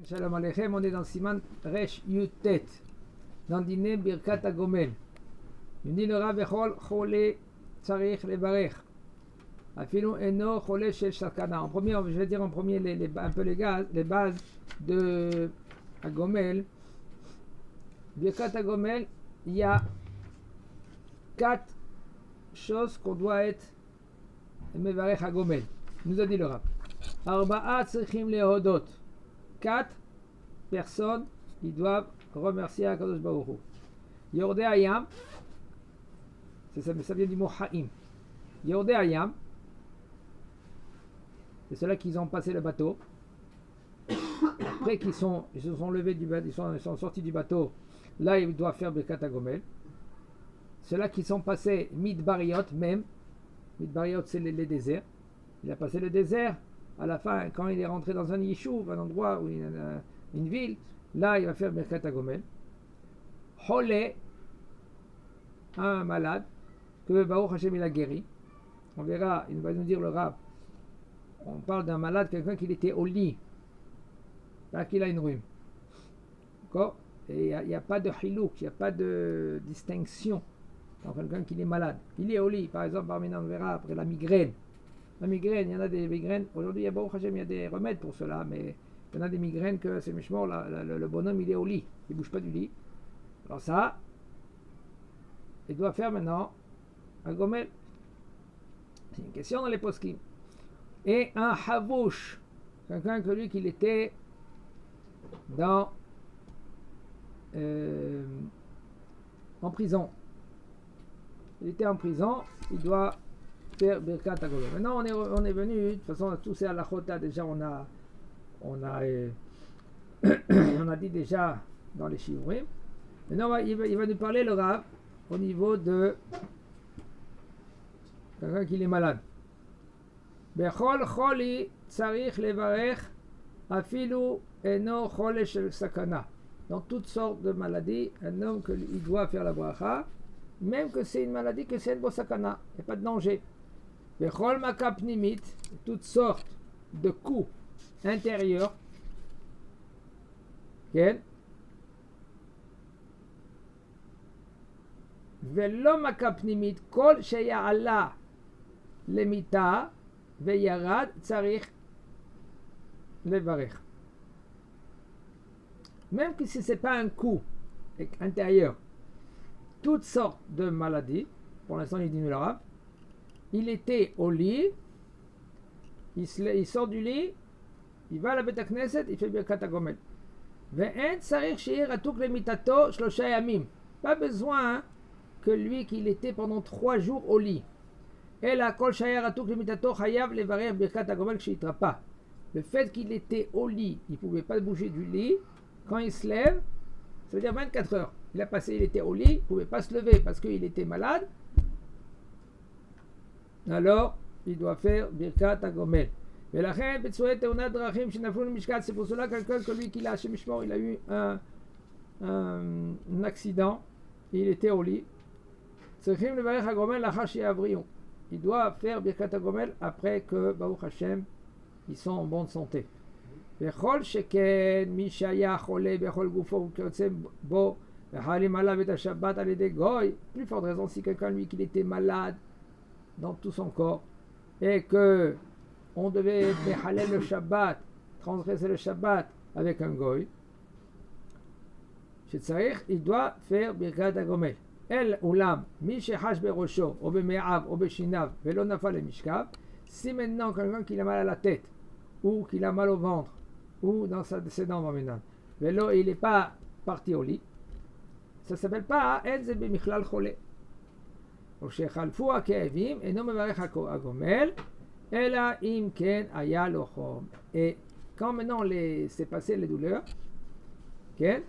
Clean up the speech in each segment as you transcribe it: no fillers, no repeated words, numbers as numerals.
Shalom Aleichem, on est dans Siman Resh Yutet, dans le dîner Birkat Agomel. Il dit le Rav Echol Chole Tzarich Levarech. Afilu Eno Chole Shel Shakana. En premier, je vais dire en premier un peu les bases de Agomel. Birkat Agomel, il y a 4 choses qu'on doit être Mevarech Agomel. Nous a dit le Rav. Arba'a Tzrichim Lehodot. 4 personnes qui doivent remercier Akadosh Baruch Hu. Yordei Hayam, ça vient du mot Haïm. Yordei Hayam, c'est ceux-là qui ont passé le bateau. Après qu'ils se sont levés du bateau, ils sont sortis du bateau, là ils doivent faire Birkat Agomel. Ceux-là qui sont passés Midbariot même. Midbariot c'est les déserts. Il a passé le désert. À la fin, quand il est rentré dans un yishuv, un endroit où une ville, là il va faire Birkat Agomel. Holé, un malade, que Baruch Hashem il a guéri. On verra, il va nous dire le Rav. On parle d'un malade, quelqu'un qui était au lit, pas qu'il a une rhume. D'accord? Et il n'y a pas de hilouk, il n'y a pas de distinction dans quelqu'un qui est malade. Il est au lit, par exemple, parmi on verra après la migraine. La migraine, il y en a des migraines. Aujourd'hui, il y a des remèdes pour cela, mais il y en a des migraines que c'est méchant. Le bonhomme, il est au lit. Il ne bouge pas du lit. Alors ça, il doit faire maintenant un gomel. C'est une question dans les poskim. Et un havouch. Quelqu'un que lui, qu'il était en prison. Il était en prison, il doit faire Birkat Agomel. Maintenant, on est venu, de toute façon, tous ces halachota, déjà, on a dit déjà dans les shiurim. Maintenant, il va nous parler, le Rav, au niveau de quelqu'un qui est malade. Bechol choli tzarich levarech afilu eno chole shel sakana. Dans toutes sortes de maladies, un homme il doit faire la bracha, même que c'est une maladie que c'est une sakana, il n'y a pas de danger. Bechol maka pnimit, toutes sortes de coups intérieurs. Okay? Velo maka pnimit, kol sheya'ala lemita veyarad tzarich levarech. Même si ce n'est pas un coup intérieur, toutes sortes de maladies, pour l'instant il dit nous l'arabe, il était au lit, il sort du lit, il va à la Beit Knesset, il fait Birkat Agomel. Ve'en tzarich she'ir atuk lemitato shlosha yamim. Pas besoin que lui qu'il était pendant 3 jours au lit. Et la kol she'ir atuk lemitato chayav levarer Birkat Agomel kshitrapa. Le fait qu'il était au lit, il ne pouvait pas bouger du lit. Quand il se lève, ça veut dire 24 heures. Il était au lit, il ne pouvait pas se lever parce qu'il était malade. Alors, il doit faire Birkat Agomel. C'est pour cela quelqu'un que lui qui a chez Mishmor, il a eu un accident, il était au lit. Il doit faire Birkat Agomel après que Baruch Hashem, ils sont en bonne santé. Plus forte raison si quelqu'un lui qui était malade dans tout son corps et que on devait mehalel le Shabbat, transgresser le Shabbat avec un goy, il doit faire Birkat Agomel. El ulam mi shehash berosho ou beme'av ou beshinav velo nafal mishkav. Si maintenant quelqu'un qui a mal à la tête ou qui a mal au ventre ou dans ses dents maintenant, velo il n'est pas parti au lit, ça s'appelle pas enze bemichlal chole. או שחלפו הכאבים אינו מברך הגומל אלא אם כן היה לו חום. Et quand maintenant c'est passé les douleurs, okay,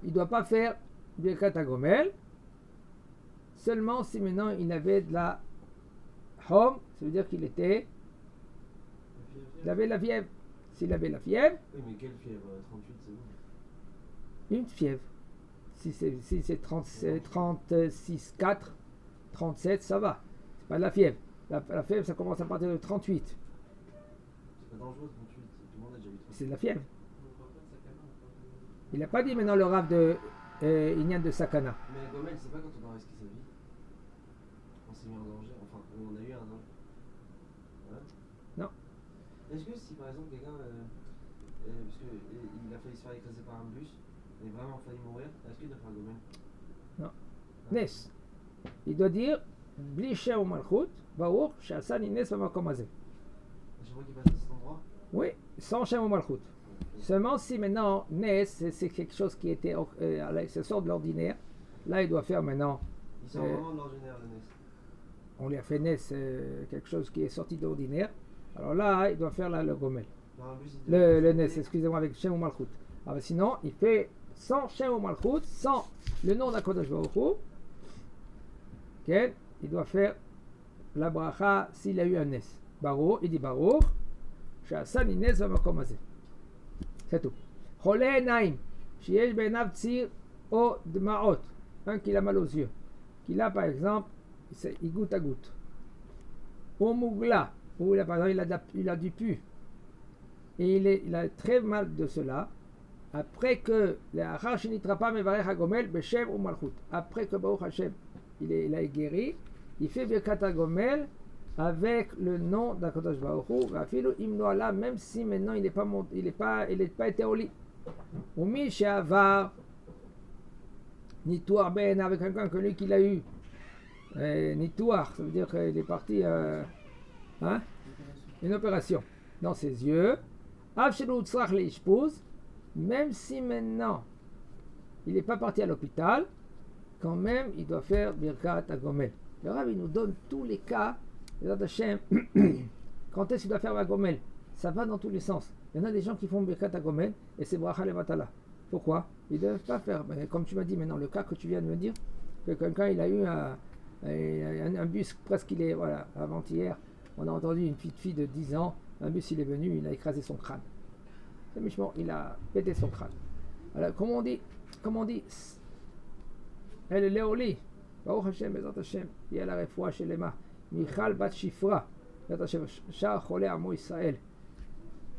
il ne doit pas faire Birkat Agomel seulement si maintenant il avait de la home, ça veut dire qu'il avait la fièvre. S'il avait la fièvre, oui, mais quelle fièvre? 38 c'est bon. Une fièvre. Si c'est 36, 4, 37, ça va. C'est pas de la fièvre. La fièvre, ça commence à partir de 38. C'est pas dangereux 38. Tout le monde a déjà eu 38. C'est de la fièvre. On parle pas de sakana, on parle de... Il n'a pas dit maintenant le rave de Inyan de Sakana. Mais Gomel, c'est pas quand on a risqué sa vie. On s'est mis en danger. Enfin, on a eu un danger. Voilà. Non. Est-ce que si par exemple quelqu'un, parce que il a failli se faire écraser par un bus, et vraiment failli mourir, est-ce qu'il doit faire Gomel? Nes. Il doit dire Bli Shem ou Malchut, Baruch, Shasani Nes Bamakom Hazeh. À chaque fois qu'il passe à cet endroit? Oui, sans Shem ou Malchut. Seulement si maintenant Nes, c'est quelque chose qui était ça sort de l'ordinaire, là il doit faire maintenant. Il sort vraiment de l'ordinaire, le Nes. On lui a fait Nes, quelque chose qui est sorti de l'ordinaire. Alors là, il doit faire là, le Gomel. Dans un bus, Le Nes, excusez-moi, avec Shem ou Malchut. Alors sinon, il fait sans Shem ou Malchut, sans le nom d'Akadosh Baruch Hu. Okay. Il doit faire la bracha s'il a eu un Nes. Baruch, il dit Baruch, Shasani Nes Bamakom Hazeh. C'est tout. Choleh Naim, Sheyesh Be'enav Tzir O Dmaot. Un qui a mal aux yeux. Qui a par exemple, il goutte à goutte. Ou Mougla, où par exemple il a du pu. Et il a très mal de cela. Après que après que Baruch Hashem il a guéri, il fait Birkat HaGomel avec le nom d'Akadosh Baruch Hu, même si maintenant il n'est pas été au lit. Ou mi she'avar nitouar ben avec quelqu'un que lui qu'il a eu nitouar, ça veut dire qu'il est parti une opération dans ses yeux. Av shelo tzrach leishpuz, même si maintenant il n'est pas parti à l'hôpital, quand même il doit faire Birkat HaGomel. Le Rav il nous donne tous les cas. Hashem, quand est-ce qu'il doit faire HaGomel? Ça va dans tous les sens. Il y en a des gens qui font Birkat HaGomel et c'est Bracha Levatala. Pourquoi? Ils ne doivent pas faire. Comme tu m'as dit maintenant, le cas que tu viens de me dire, que quelqu'un il a eu un bus presque voilà, avant-hier, on a entendu une petite fille de 10 ans, un bus il est venu, il a écrasé son crâne. C'est méchant, il a pété son crâne. Alors, comment on dit, elle est Léoli, Baruch Hashem, Bezat Hashem, il y a la refoua chez Lema, Michal Bat Shifra, Bezat Hashem, Shah Cholé Amo Israël.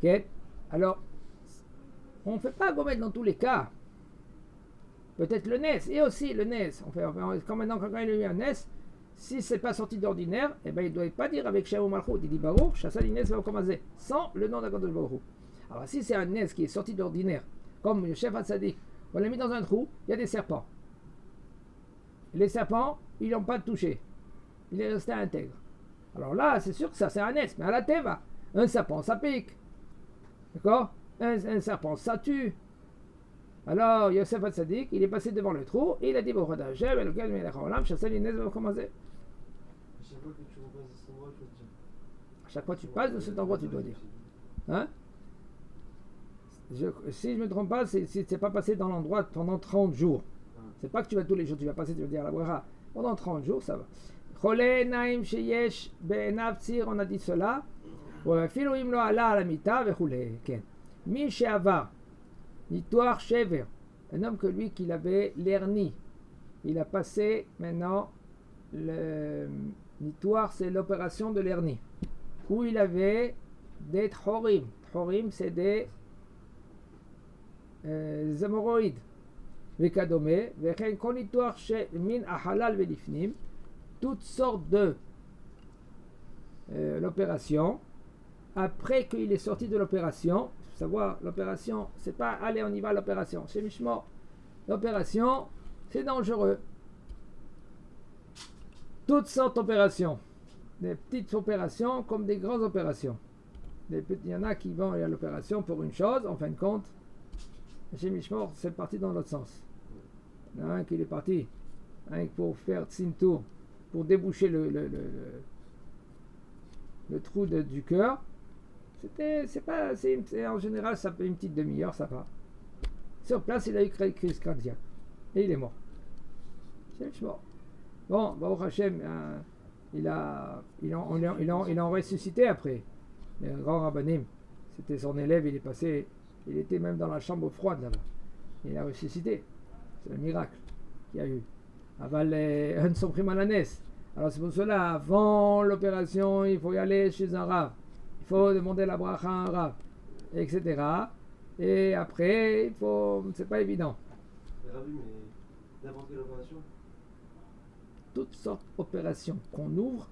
Ok? Alors, on ne fait pas Gomel dans tous les cas. Peut-être le Nes, et aussi le Nes. Quand maintenant, quand il a eu un Nes, si c'est pas sorti d'ordinaire, eh ben, il ne doit pas dire avec Shem ou Malchut, il dit Baruch, Chassal Ines Bamakom Hazeh, sans le nom d'Akadosh Baruch Hu. Alors si c'est un Nes qui est sorti d'ordinaire, comme le chef Hatzadik, on l'a mis dans un trou, il y a des serpents. Les serpents, ils n'ont pas touché. Il est resté intègre. Alors là, c'est sûr que ça c'est un Nes, mais à la Teva, un serpent, ça pique. D'accord? Un serpent, ça tue. Alors, Yosef Hatzadik, il est passé devant le trou, et il a dit Baruch Hashem, Elokeinu melech haolam, Chassal Ines Bamakom Hazeh. À chaque fois que tu repasses à cet endroit, il faut te dire. À chaque fois que tu passes de cet endroit, tu dois dire. Hein? Si je ne me trompe pas, c'est pas passé dans l'endroit pendant 30 jours. C'est pas que tu vas tous les jours, tu vas passer, tu vas dire la bracha. Pendant 30 jours, ça va. Choleh naim sheyesh be'enav tzir, on a dit cela. Filu im lo ala ala mita vechule. Mi she'avar nitouar shever. Un homme que lui, qu'il avait l'hernie. Il a passé maintenant le nitouar, c'est l'opération de l'hernie. Où il avait des tchorim. Tchorim, c'est des hémorroïdes. Vekadome, vechen kol nitouar min ahalal velifnim, toutes sortes de l'opération. Après qu'il est sorti de l'opération, il faut savoir, l'opération, c'est pas allez, on y va à l'opération. Chez Mishmor, l'opération, c'est dangereux. Toutes sortes d'opérations, des petites opérations comme des grandes opérations. Il y en a qui vont à l'opération pour une chose, en fin de compte. Chez Mishmor, c'est parti dans l'autre sens. Il y en a un qui est parti pour faire tsintour, pour déboucher le trou du cœur. En général, ça fait une petite demi-heure, ça va. Sur place, il a eu une crise cardiaque. Et il est mort. C'est Mishmor. Bon, Baruch Hashem, il en ressuscité après. Le grand rabbanim, c'était son élève, il était même dans la chambre froide là-bas. Il a ressuscité. C'est un miracle qu'il y a eu. Aval un son pris malanès. Alors c'est pour cela, avant l'opération, il faut y aller chez un rave. Il faut demander la bracha à un rave. etc. Et après, il faut, c'est pas évident. Mais Rabbi, mais n'importe quelle opération. Toutes sortes d'opérations qu'on ouvre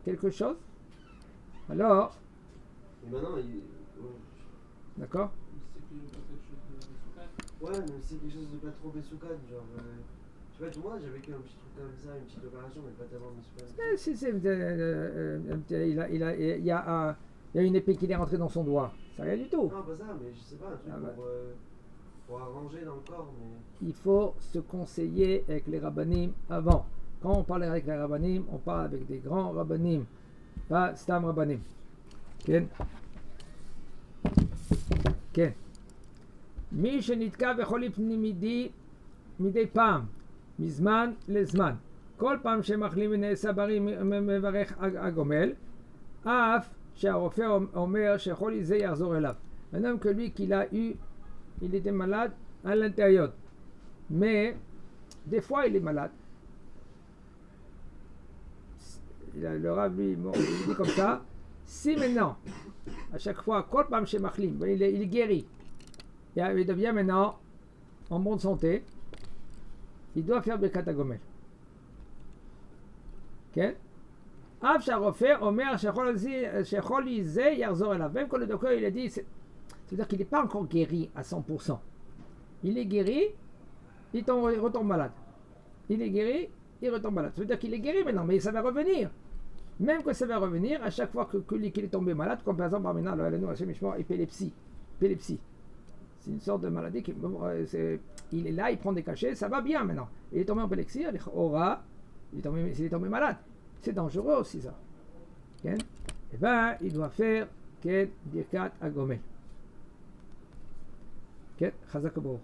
quelque chose, alors, Et maintenant, d'accord? ouais, mais c'est quelque chose de pas trop Mesoukan, genre. Je sais pas, tout moi, j'avais qu'un petit truc comme ça, une petite opération, mais pas tellement Mesoukan. Si, il y a une épée qui est rentrée dans son doigt. C'est rien du tout. Non, pas ça, mais je sais pas, un truc pour arranger dans le corps, mais. Il faut se conseiller avec les rabbanim avant. Quand on parle avec les rabbanim, on parle avec des grands rabbanim, pas stam rabbanim. כן? כן. מי שנתקע בחולי פנימידי מדי פעם, מזמן לזמן, כל פעם שמחלים ונעשה בריא מברך הגומל, אף שהרופא אומר שחולי זה יחזור אליו. Maintenant que lui qu'il a eu, il était malade à l'intérieur, mais des fois il est malade. Le Rav lui dit comme ça, si maintenant, à chaque fois, kol pam chez Machlim, il est guéri, il devient maintenant en bonne santé, il doit faire Birkat HaGomel. Okay? Av שהרופא אומר שחולי זה יחזור אליו. Même quand le docteur il a dit, c'est-à-dire qu'il n'est pas encore guéri à 100%. Il est guéri, il retombe malade. Il est guéri, il retombe malade. Ça veut dire qu'il est guéri maintenant, mais ça va revenir. Même que ça va revenir, à chaque fois qu'il est tombé malade, comme par exemple, épilepsie. C'est une sorte de maladie qui, il est là, il prend des cachets, ça va bien maintenant. Il est tombé en épilepsie, il est tombé malade. C'est dangereux aussi ça. Okay? Eh bien, il doit faire Birkat HaGomel. Okay? Chazak Baruch.